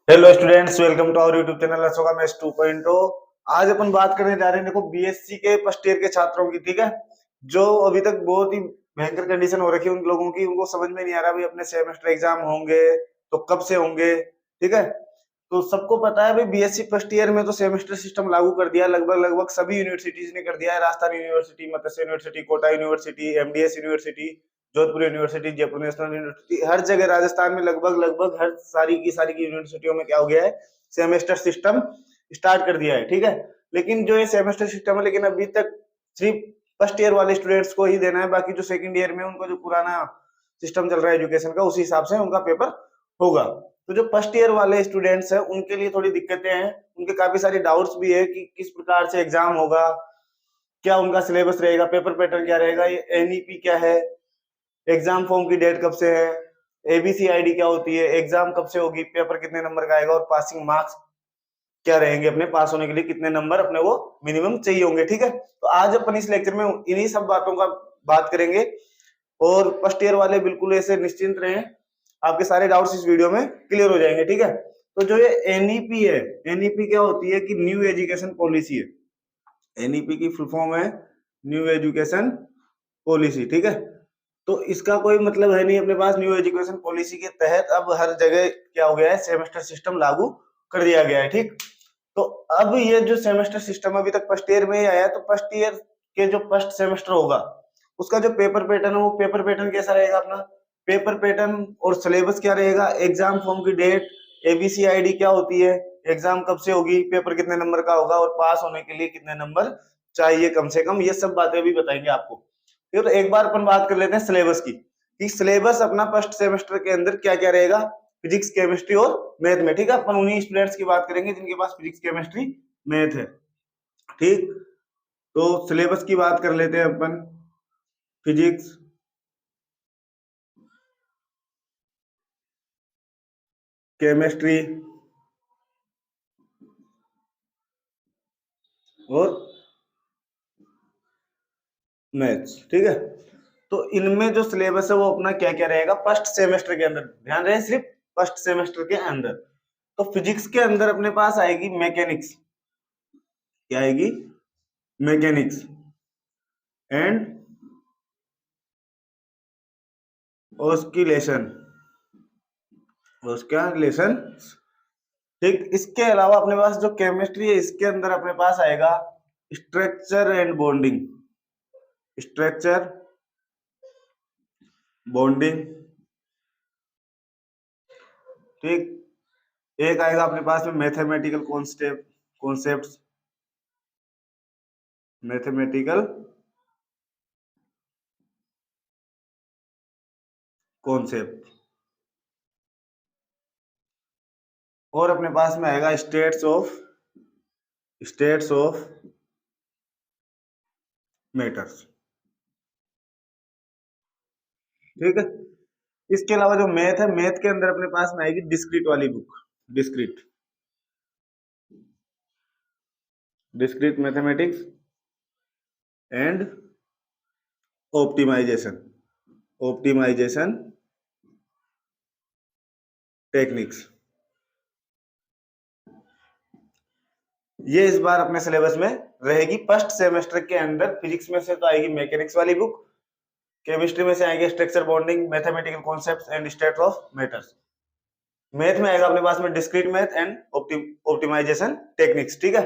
Hello students, welcome to our YouTube channel Ashoka maths 2.0। आज अपन बात करने जा रहे हैं देखो बीएससी के फर्स्ट ईयर के छात्रों की। ठीक है, जो अभी तक बहुत ही भयंकर कंडीशन हो रखी है उन लोगों की, उनको समझ में नहीं आ रहा भाई अपने सेमेस्टर एग्जाम होंगे तो कब से होंगे। ठीक है, तो सबको पता है भाई बीएससी फर्स्ट ईयर में तो सेमेस्टर सिस्टम लागू कर दिया लगभग लगभग सभी यूनिवर्सिटीज ने कर दिया है। Rajasthan university, Matsya university, Kota university, MDS university, Jodhpur university, Jaipur national university, हर जगह राजस्थान में लगभग लगभग हर सारी की यूनिवर्सिटियों में क्या हो गया है, सेमेस्टर सिस्टम स्टार्ट कर दिया है। ठीक है, लेकिन जो ये सेमेस्टर सिस्टम है लेकिन अभी तक सिर्फ फर्स्ट ईयर वाले स्टूडेंट्स को ही देना है, बाकी जो सेकंड ईयर में उनको जो पुराना सिस्टम चल रहा है एजुकेशन का उसी हिसाब से उनका पेपर होगा। तो जो फर्स्ट ईयर वाले स्टूडेंट्स हैं उनके लिए थोड़ी दिक्कतें हैं, उनके काफी सारी डाउट्स भी है कि किस प्रकार से एग्जाम होगा, क्या उनका सिलेबस रहेगा, पेपर पैटर्न क्या रहेगा, ये एनईपी क्या है, एग्जाम फॉर्म की डेट कब से है, एबीसी आईडी क्या होती है, एग्जाम कब से होगी, पेपर कितने नंबर का आएगा और पासिंग मार्क्स क्या रहेंगे, अपने पास होने के लिए कितने नंबर अपने वो मिनिमम चाहिए होंगे। ठीक है, तो आज अपन इस लेक्चर में इन्हीं सब बातों का बात करेंगे और फर्स्ट ईयर वाले बिल्कुल ऐसे निश्चिंत रहें, आपके सारे डाउट्स इस वीडियो में क्लियर हो जाएंगे। ठीक है, तो जो ये एनईपी है, एनईपी क्या होती है कि न्यू एजुकेशन पॉलिसी है। एनईपी की फुल फॉर्म है न्यू एजुकेशन पॉलिसी। ठीक है, तो इसका कोई मतलब है नहीं अपने पास। न्यू एजुकेशन पॉलिसी के तहत अब हर जगह क्या हो गया है, सेमेस्टर सिस्टम लागू कर दिया गया है। ठीक, तो अब ये जो सेमेस्टर सिस्टम अभी तक फर्स्ट ईयर में ही आया है, तो फर्स्ट ईयर के जो फर्स्ट सेमेस्टर होगा उसका जो पेपर पैटर्न है वो पेपर पैटर्न कैसा रहेगा अपना, पेपर पैटर्न और सिलेबस क्या रहेगा, एग्जाम फॉर्म की डेट, एबीसी आईडी क्या होती है, एग्जाम कब से होगी, पेपर कितने नंबर का होगा और पास होने के लिए कितने नंबर चाहिए कम से कम, ये सब बातें भी बताएंगे आपको। ठीक है, तो एक बार अपन बात कर लेते हैं सिलेबस की कि सिलेबस अपना फर्स्ट सेमेस्टर के अंदर क्या क्या रहेगा, फिजिक्स, केमिस्ट्री और मैथ में। ठीक है, अपन उन्हीं स्टूडेंट्स की बात करेंगे जिनके पास फिजिक्स, केमिस्ट्री, मैथ है। ठीक, तो सिलेबस की बात कर लेते हैं अपन। फिजिक्स, केमिस्ट्री और मैथ्स। ठीक है, तो इनमें जो सिलेबस है वो अपना क्या क्या रहेगा फर्स्ट सेमेस्टर के अंदर, ध्यान रहे सिर्फ फर्स्ट सेमेस्टर के अंदर। तो फिजिक्स के अंदर अपने पास आएगी मैकेनिक्स, क्या आएगी, मैकेनिक्स एंड ऑस्किलेशन, ऑस्किलेशन। ठीक, इसके अलावा अपने पास जो केमिस्ट्री है इसके अंदर अपने पास आएगा structure and bonding, structure bonding. ठीक, एक आएगा अपने पास में मैथमेटिकल कॉन्सेप्ट्स, मैथमेटिकल कॉन्सेप्ट, और अपने पास में आएगा स्टेट्स ऑफ मैटर्स। ठीक है, इसके अलावा जो मैथ है, मैथ के अंदर अपने पास में आएगी डिस्क्रीट वाली book, discrete, discrete mathematics and optimization, optimization techniques. ये इस बार अपने सिलेबस में रहेगी फर्स्ट सेमेस्टर के अंदर। फिजिक्स में से तो आएगी मैकेनिक्स वाली बुक, केमिस्ट्री में से आएंगे structure, bonding, mathematical concepts and state of matters. Math में आएगा अपने पास में discrete math and optimization techniques. ठीक है,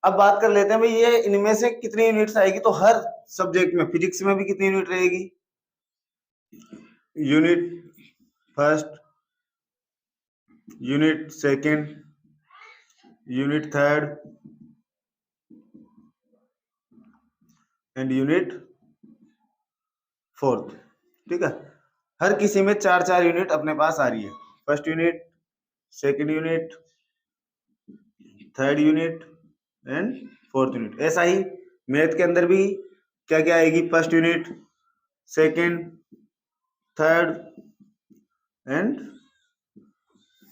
अब बात कर लेते हैं भाई ये इनमें से कितनी यूनिट्स आएगी। तो हर सब्जेक्ट में, फिजिक्स में भी कितनी यूनिट रहेगी, unit first, unit second, unit third and unit fourth. ठीक है, हर किसी में चार चार यूनिट अपने पास आ रही है, first unit, second unit, third unit and fourth unit. ऐसा ही मैथ के अंदर भी क्या क्या आएगी, first unit, second, third and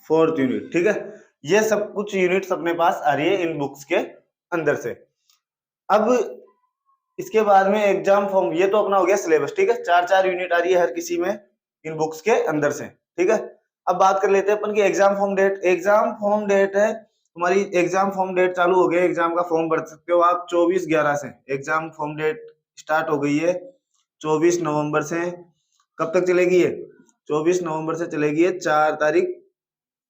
fourth unit. ठीक है, ये सब कुछ यूनिट्स अपने पास आ रही है इन बुक्स के अंदर से। अब इसके बाद में एग्जाम फॉर्म, ये तो अपना हो गया सिलेबस। ठीक है, चार चार यूनिट आ रही है हर किसी में इन बुक्स के अंदर से। ठीक है, अब बात कर लेते हैं अपन की exam form date. Exam form date है तुम्हारी, एग्जाम फॉर्म डेट चालू हो गया, एग्जाम का फॉर्म भर सकते हो आप 24/11 से। एग्जाम फॉर्म डेट स्टार्ट हो गई है 24 नवंबर से। कब तक चलेगी ये? 24 नवंबर से चलेगी है 4 तारीख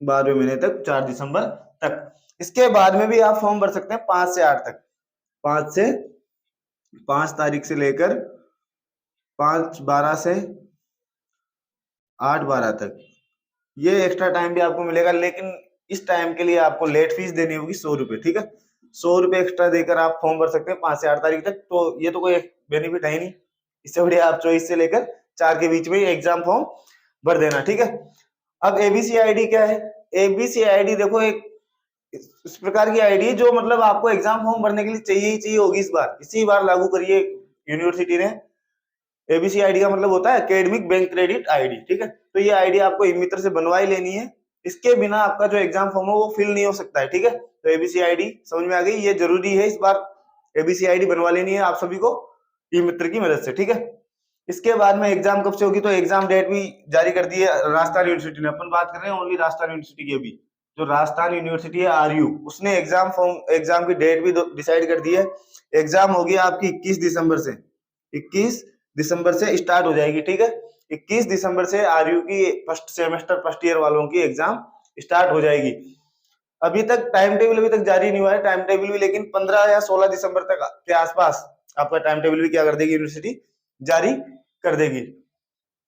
12वें महीने तक, 4 दिसंबर तक। इसके बाद में भी आप फॉर्म भर सकते हैं 5 से 8 तक, 5 तारीख से लेकर 5/12 से 8/12 तक ये एक्स्ट्रा टाइम भी आपको मिलेगा। लेकिन इस टाइम के लिए आपको लेट फीस देनी होगी 100 रुपए, ठीक है। 100 रुपए एक्स्ट्रा देकर आप फॉर्म भर सकते हैं 5 से 8 तारीख तक। तो ये तो कोई बेनिफिट है ही नहीं, इससे बढ़िया आप 24 से लेकर 4 के बीच में एग्जाम फॉर्म भर देना, ठीक है। अब एबीसी आईडी क्या है? एबीसी आईडी देखो एक इस प्रकार की आईडी जो मतलब आपको एग्जाम फॉर्म भरने के लिए चाहिए ही चाहिए होगी। इस बार इसी बार लागू करिए यूनिवर्सिटी ने। एबीसी आईडी का मतलब होता है एकेडमिक बैंक क्रेडिट आईडी, ठीक है। तो ये आईडी आपको ई-मित्र से बनवाई लेनी है, इसके बिना आपका जो एग्जाम फॉर्म है वो फिल नहीं हो सकता है, ठीक है। तो एबीसी आईडी समझ में आ गई, ये जरूरी है इस बार एबीसी आईडी बनवा लेनी है आप सभी को ई-मित्र की मदद से, ठीक है। इसके बाद में एग्जाम कब से होगी? तो एग्जाम डेट भी जारी कर दी है राजस्थान यूनिवर्सिटी ने। अपन बात कर रहे हैं ओनली राजस्थान यूनिवर्सिटी की। अभी जो राजस्थान यूनिवर्सिटी है आरयू, उसने एग्जाम की डेट भी डिसाइड कर दी है। एग्जाम होगी आपकी 21 दिसंबर से, 21 दिसंबर से स्टार्ट हो जाएगी, ठीक है। 21 दिसंबर से आरयू की फर्स्ट सेमेस्टर फर्स्ट ईयर वालों की एग्जाम स्टार्ट हो जाएगी। अभी तक टाइम टेबल अभी तक जारी नहीं हुआ है, टाइम टेबल भी लेकिन 15 या 16 दिसंबर तक के आसपास आपका टाइम टेबल भी क्या कर देगी यूनिवर्सिटी, जारी कर देगी।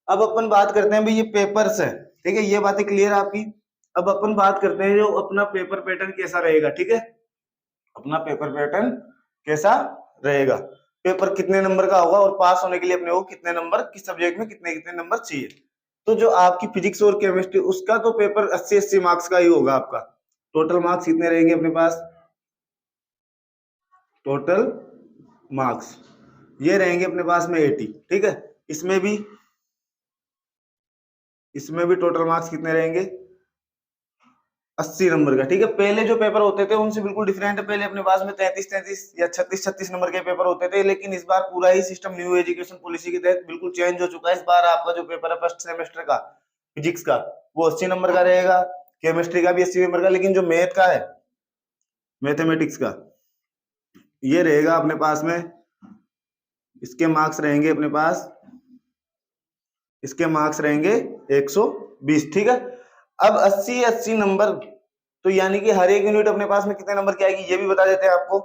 अब अपन बात करते हैं भाई ये पेपर्स है, ठीक है, ये बातें क्लियर है आपकी। अब अपन बात करते हैं जो अपना पेपर पैटर्न कैसा रहेगा, ठीक है। अपना पेपर पैटर्न कैसा रहेगा, पेपर कितने नंबर का होगा और पास होने के लिए अपने को कितने नंबर किस सब्जेक्ट में कितने कितने नंबर चाहिए। तो जो आपकी फिजिक्स और केमिस्ट्री उसका तो पेपर 80-80 मार्क्स का ही होगा आपका। टोटल मार्क्स कितने रहेंगे अपने पास? टोटल मार्क्स ये रहेंगे अपने पास में 80, ठीक है। इसमें भी टोटल मार्क्स कितने रहेंगे? 80 नंबर का, ठीक है। पहले जो पेपर होते थे उनसे बिल्कुल डिफरेंट है। पहले अपने पास में 33 या 36 नंबर के पेपर होते थे, लेकिन इस बार पूरा ही सिस्टम न्यू एजुकेशन पॉलिसी के तहत बिल्कुल चेंज हो चुका है। इस बार आपका जो पेपर है फर्स्ट सेमेस्टर का फिजिक्स का वो 80 नंबर का रहेगा, केमिस्ट्री का भी 80 नंबर का, लेकिन जो मैथ का है, मैथमेटिक्स का, ये रहेगा अपने पास में, इसके मार्क्स रहेंगे अपने पास, इसके मार्क्स रहेंगे 120, ठीक है। अब 80-80 नंबर, तो यानी कि हर एक यूनिट अपने पास में कितने नंबर की आएगी ये भी बता देते हैं आपको।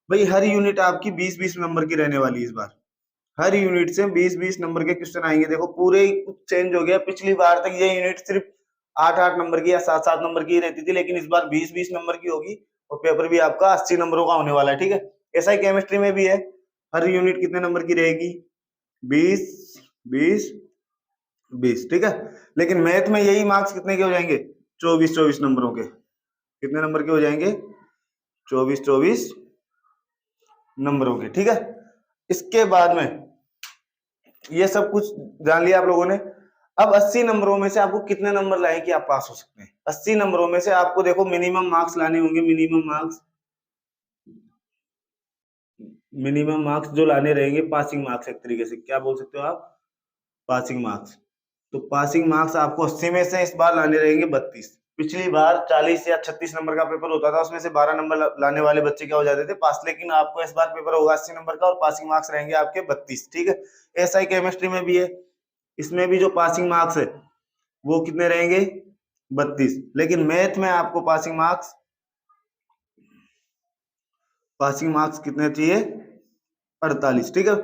भाई हर यूनिट आपकी 20-20 नंबर की रहने वाली है। इस बार हर यूनिट से 20-20 नंबर के क्वेश्चन आएंगे। देखो पूरे ही कुछ चेंज हो गया, पिछली बार तक ये यूनिट सिर्फ 8-8 नंबर की या 7-7 नंबर की रहती थी, लेकिन इस बार 20-20 नंबर की होगी और पेपर भी आपका 80 नंबरों का होने वाला है, ठीक है। ऐसा ही केमिस्ट्री में भी है, हर यूनिट कितने नंबर की रहेगी? 20-20-20, ठीक है। लेकिन मैथ में यही मार्क्स कितने के हो जाएंगे? 24-24 नंबरों के। कितने नंबर के हो जाएंगे? 24-24 नंबरों के, ठीक है। इसके बाद में ये सब कुछ जान लिया आप लोगों ने। अब 80 नंबरों में से आपको कितने नंबर लाए कि आप पास हो सकते हैं? 80 नंबरों में से आपको देखो मिनिमम मार्क्स लाने होंगे। मिनिमम मार्क्स जो लाने रहेंगे पासिंग मार्क्स, एक तरीके से क्या बोल सकते हो आप, पासिंग मार्क्स। तो पासिंग मार्क्स आपको 80 में से इस बार लाने रहेंगे 32। पिछली बार 40 या 36 नंबर का पेपर होता था, उसमें से 12 नंबर लाने वाले बच्चे क्या हो जाते थे, पास। लेकिन आपको इस बार पेपर होगा 80 नंबर का और पासिंग मार्क्स रहेंगे आपके 32, ठीक है। ऐसा ही केमिस्ट्री में भी है, इसमें भी जो पासिंग मार्क्स है वो कितने रहेंगे? 32। लेकिन मैथ में आपको पासिंग मार्क्स कितने चाहिए? 48, ठीक है।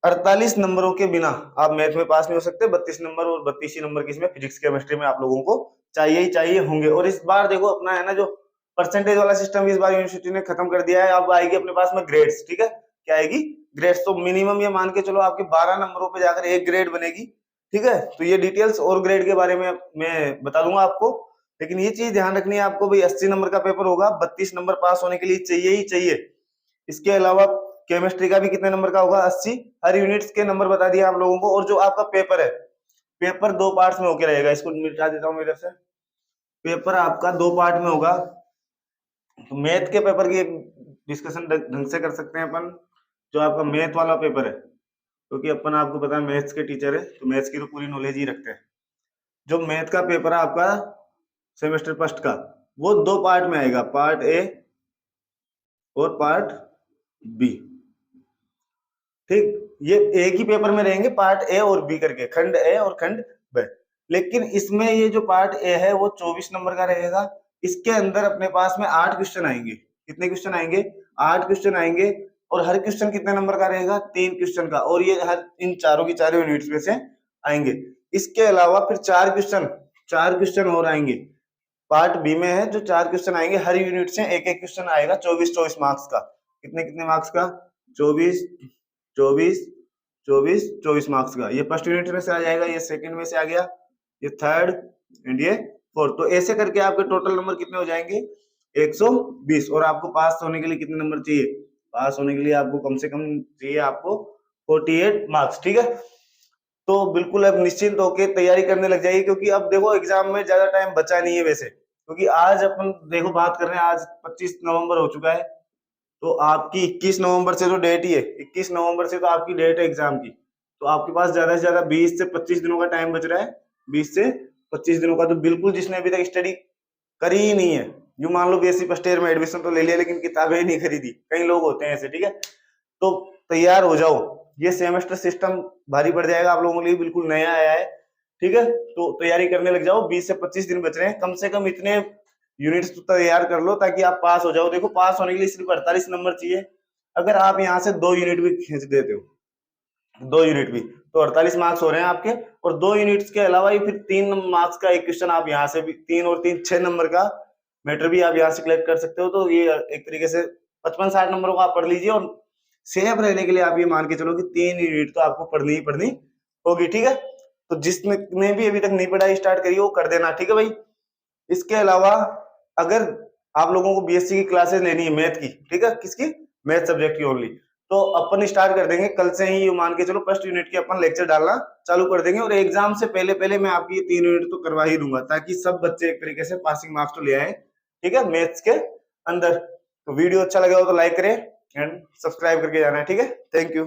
48 नंबरों के बिना आप मैथ में पास नहीं हो सकते। 32 नंबर और 32 ही नंबर की इसमें फिजिक्स केमिस्ट्री में आप लोगों को चाहिए ही चाहिए होंगे। और इस बार देखो अपना है ना जो परसेंटेज वाला सिस्टम इस बार यूनिवर्सिटी ने खत्म कर दिया है। अब आएगी अपने पास में ग्रेड्स, ठीक है। क्या आएगी? ग्रेड्स। तो मिनिमम ये मान के चलो आपके 12 नंबरों पे जाकर एक ग्रेड बनेगी, ठीक है। तो ये डिटेल्स और ग्रेड के बारे में मैं बता दूंगा आपको, लेकिन ये चीज ध्यान रखनी है आपको भाई 80 नंबर का पेपर होगा, 32 नंबर पास होने के लिए चाहिए ही चाहिए। इसके अलावा केमिस्ट्री का भी कितने नंबर का होगा? 80। हर यूनिट्स के नंबर बता दिए आप लोगों को। और जो आपका पेपर है, पेपर 2 पार्ट्स में होके रहेगा। इसको मिटा देता हूं इधर से। पेपर आपका 2 पार्ट में होगा। तो मैथ के पेपर की एक डिस्कशन ढंग से कर सकते हैं अपन। जो आपका मैथ वाला पेपर है, क्योंकि अपन आपको पता है मैथ्स के टीचर है, तो मैथ्स की तो पूरी नॉलेज ही रखते हैं। जो मैथ का पेपर है आपका सेमेस्टर फर्स्ट का, वो 2 पार्ट में आएगा, पार्ट ए और पार्ट बी। ठीक, ये एक ही पेपर में रहेंगे पार्ट ए और बी करके, खंड ए और खंड बी। लेकिन इसमें ये जो पार्ट ए है वो 24 नंबर का रहेगा। इसके अंदर अपने पास में 8 क्वेश्चन आएंगे। कितने क्वेश्चन आएंगे? 8 क्वेश्चन आएंगे। और हर क्वेश्चन कितने नंबर का रहेगा? 3 क्वेश्चन का। और ये हर इन चारों की चारों यूनिट्स में से आएंगे। इसके अलावा फिर 4 क्वेश्चन और आएंगे। पार्ट बी में है जो 4 क्वेश्चन आएंगे, हर यूनिट से एक एक क्वेश्चन आएगा 24 मार्क्स का। कितने कितने मार्क्स का? 24 24 24 24 मार्क्स का। ये फर्स्ट यूनिट में से आ जाएगा, ये सेकंड में से आ गया, ये थर्ड एंड ये फोर्थ। तो ऐसे करके आपके टोटल नंबर कितने हो जाएंगे? 120। और आपको पास होने के लिए कितने नंबर चाहिए? पास होने के लिए आपको कम से कम चाहिए आपको 48 मार्क्स। ठीक है, तो बिल्कुल अब निश्चिंत होकर तैयारी करने लग जाइए, क्योंकि अब देखो एग्जाम में ज्यादा टाइम बचा नहीं है वैसे। क्योंकि आज अपन देखो बात कर रहे हैं, आज 25 नवंबर हो चुका है, तो आपकी 21 नवंबर से तो डेट ही है, 21 नवंबर से तो आपकी डेट है एग्जाम की। तो आपके पास ज्यादा से ज्यादा 20 से 25 दिनों का टाइम बच रहा है, 20 से 25 दिनों का। तो बिल्कुल जिसने अभी तक स्टडी करी ही नहीं है, यूं मान लो बीएससी फर्स्ट ईयर में एडमिशन तो ले लिया लेकिन किताबें नहीं खरीदी, कई लोग होते हैं ऐसे, ठीक है, तो तैयार हो जाओ। ये सेमेस्टर सिस्टम भारी पड़ जाएगा आप लोगों के लिए, बिल्कुल नया आया है, ठीक है, तो तैयारी करने लग जाओ। 20 से 25 दिन बच रहे हैं, कम से कम इतने यूनिट्स तो तैयार कर लो ताकि आप पास हो जाओ। देखो पास होने के लिए सिर्फ 48 नंबर चाहिए। अगर आप यहाँ से 2 यूनिट भी खींच देते हो, 2 यूनिट भी, तो 48 मार्क्स हो रहे हैं आपके। और 2 यूनिट्स के अलावा ही फिर 3 मार्क्स का एक क्वेश्चन आप यहाँ से भी, 3 और 3 6 नंबर का मैटर भी आप यहाँ से कलेक्ट कर सकते हो। तो ये एक तरीके से 55-60 नंबरों को आप पढ़ लीजिए। और सेफ रहने के लिए आप ये मान के चलो कि 3 यूनिट तो आपको पढ़नी ही पढ़नी होगी, ठीक है। तो जिसने भी अभी तक नहीं पढ़ाई स्टार्ट करी वो कर देना, ठीक है भाई। इसके अलावा अगर आप लोगों को बीएससी की क्लासेस लेनी है मैथ की, ठीक है, किसकी? मैथ सब्जेक्ट की ओनली, तो अपन स्टार्ट कर देंगे कल से ही। मान के चलो फर्स्ट यूनिट के अपन लेक्चर डालना चालू कर देंगे। और एग्जाम से पहले पहले मैं आपकी ये 3 यूनिट तो करवा ही दूंगा, ताकि सब बच्चे एक तरीके से पासिंग मार्क्स तो ले आए, ठीक है, मैथ्स के अंदर। तो वीडियो अच्छा लगा हो तो लाइक करें एंड सब्सक्राइब करके जाना है, ठीक है। Thank you.